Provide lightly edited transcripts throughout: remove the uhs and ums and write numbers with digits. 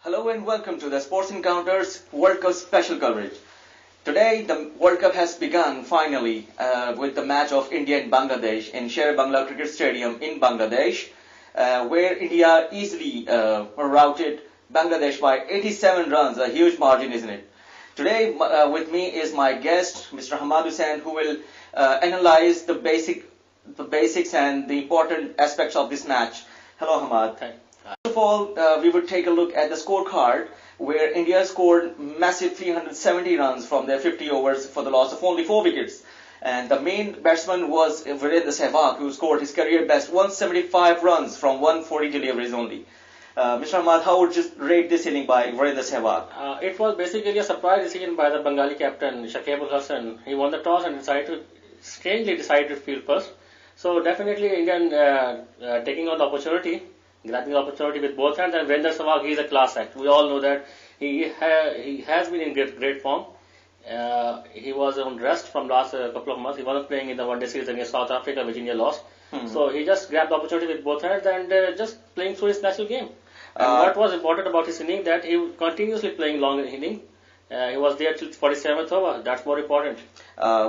Hello and welcome to the Sports Encounters World Cup special coverage. Today the World Cup has begun finally with the match of India and Bangladesh in Sher-e-Bangla Cricket Stadium in Bangladesh, where India easily routed Bangladesh by 87 runs, a huge margin, isn't it? Today with me is my guest, Mr. Hamad Hussain, who will analyze the basics and the important aspects of this match. Hello, Hamad. Thank First of all, we would take a look at the scorecard, where India scored massive 370 runs from their 50 overs for the loss of only 4 wickets. And the main batsman was Virendra Sehwag, who scored his career best 175 runs from 140 deliveries only. Mr. Ahmad, how would you rate this inning by Virendra Sehwag? It was basically a surprise decision by the Bengali captain Shakib Al Hasan. He won the toss and strangely decided to field first. So definitely Indian taking on the opportunity, grabbing the opportunity with both hands. And Virendra Sehwag, he is a class act. We all know that he has been in great form. He was on rest from last couple of months. He wasn't playing in the one-day series against South Africa, which India lost. So he just grabbed the opportunity with both hands and just playing through his national game. And what was important about his inning, that he was continuously playing long inning. He was there till 47th over. That's more important.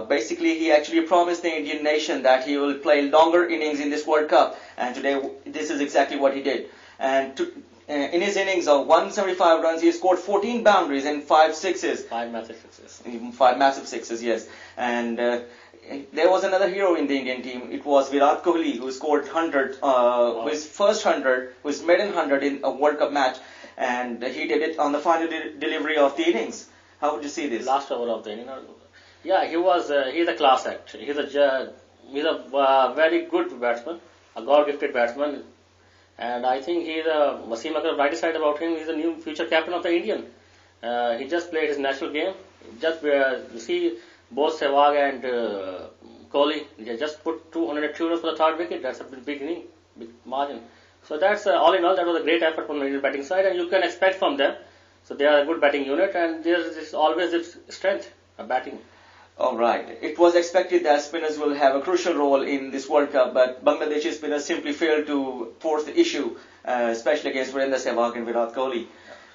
Basically, he actually promised the Indian nation that he will play longer innings in this World Cup, and today this is exactly what he did. And in his innings of 175 runs, he scored 14 boundaries and 5 sixes. 5 massive sixes. 5 massive sixes, yes. And there was another hero in the Indian team. It was Virat Kohli, who scored 100, his first 100, his maiden 100 in a World Cup match, and he did it on the final delivery of the innings. How would you see this? Last over of the inning. Yeah, he's a class act. He's a very good batsman, a God-gifted batsman, and I think Wasim Akram rightly said about him. He's a new future captain of the Indian. He just played his national game. Just you see, both Sehwag and Kohli, they just put 202 runs for the third wicket. That's a big inning, big margin. So that's all in all, that was a great effort from the Indian batting side, and you can expect from them. So they are a good batting unit, and there's always this strength of batting. All right. It was expected that spinners will have a crucial role in this World Cup, but Bangladeshi spinners simply failed to force the issue, especially against Virendra Sehwag and Virat Kohli.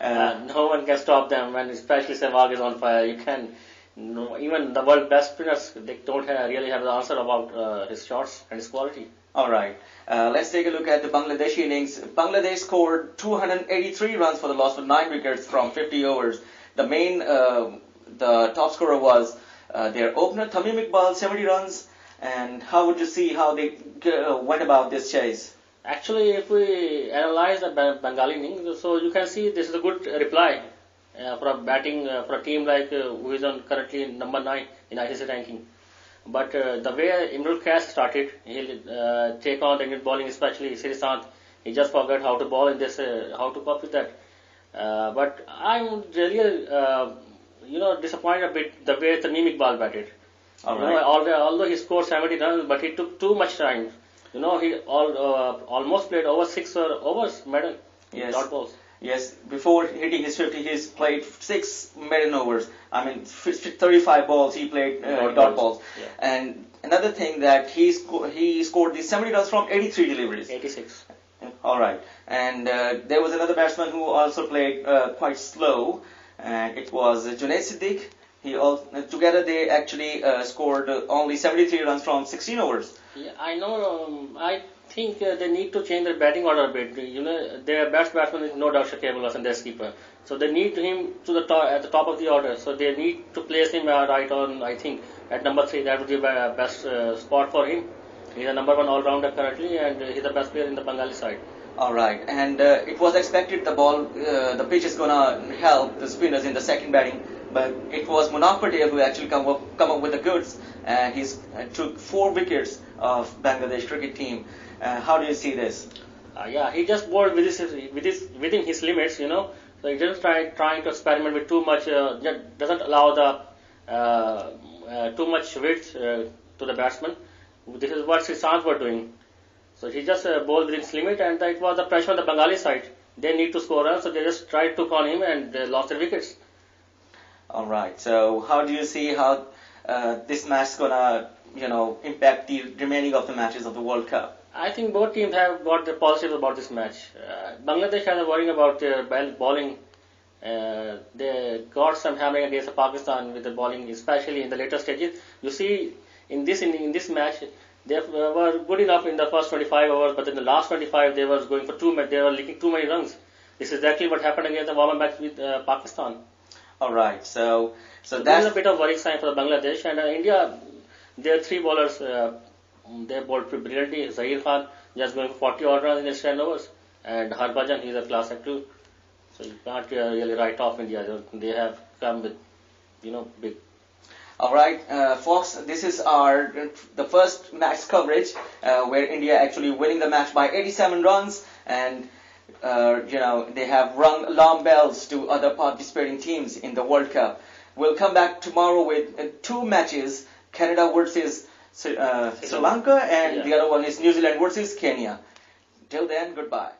No one can stop them, when especially Sehwag is on fire. You can, even the world best spinners, they don't really have the answer about his shots and his quality. All right. Let's take a look at the Bangladeshi innings. Bangladesh scored 283 runs for the loss of 9 wickets from 50 overs. The top scorer was their opener, Tamim Iqbal, 70 runs. And how would you see how they went about this chase? Actually, if we analyze the Bengali innings, so you can see this is a good reply for a team like who is currently number 9 in ICC ranking. But the way Imrul Kais started, he'll take on the Indian bowling, especially Srisant. He just forgot how to bowl in this, how to cope with that. But I'm really, disappointed a bit the way Tamim Iqbal batted. Right. Although he scored 70 runs, but he took too much time. He almost played over 6 overs, maiden, dot balls. Yes, before hitting his 50, he's played 6 maiden overs. 35 balls he played dot balls. Yeah. And another thing that he scored these 70 runs from 83 deliveries. 86. All right. And there was another batsman who also played quite slow, and it was Junaid Siddique. Together they actually scored only 73 runs from 16 overs. Yeah, I know. I think they need to change their batting order a bit. Their best batsman is no doubt Shakib Al Hasan, their skipper. So they need him at the top of the order. So they need to place him right on, I think, at number 3. That would be the best spot for him. He's a number 1 all-rounder currently, and he's the best player in the Bengali side. All right, and it was expected the pitch is gonna help the spinners in the second batting, but it was Munaf Patel who actually come up with the goods, and he took 4 wickets of Bangladesh cricket team. How do you see this? Yeah, he just bowled within his limits, So he didn't trying to experiment with too much. Doesn't allow the too much width to the batsman. This is what Srisant were doing. So he just bowled within his limit, and it was the pressure on the Bengali side. They need to score runs, so they just took on him and they lost their wickets. All right. So how do you see how this match is gonna, impact the remaining of the matches of the World Cup? I think both teams have got the positives about this match. Bangladesh has a worrying about their bowling They got some hammering against Pakistan with the bowling, especially in the later stages. You see, in this match, they were good enough in the first 25 overs, but in the last 25 they were going for they were leaking too many runs. This is exactly what happened against the warm-up match with Pakistan. All right, so that's a bit of worrying sign for Bangladesh and India. Their three bowlers, they bowled brilliantly. Zahir Khan just going for 40 odd runs in his 10 overs, and Harbhajan, he's a class act too. So you can't really write off India. They have come with, big. All right, folks, this is the first match coverage where India actually winning the match by 87 runs, and they have rung alarm bells to other participating teams in the World Cup. We'll come back tomorrow with two matches: Canada versus Sri Lanka, and the other one is New Zealand versus Kenya. Till then, goodbye.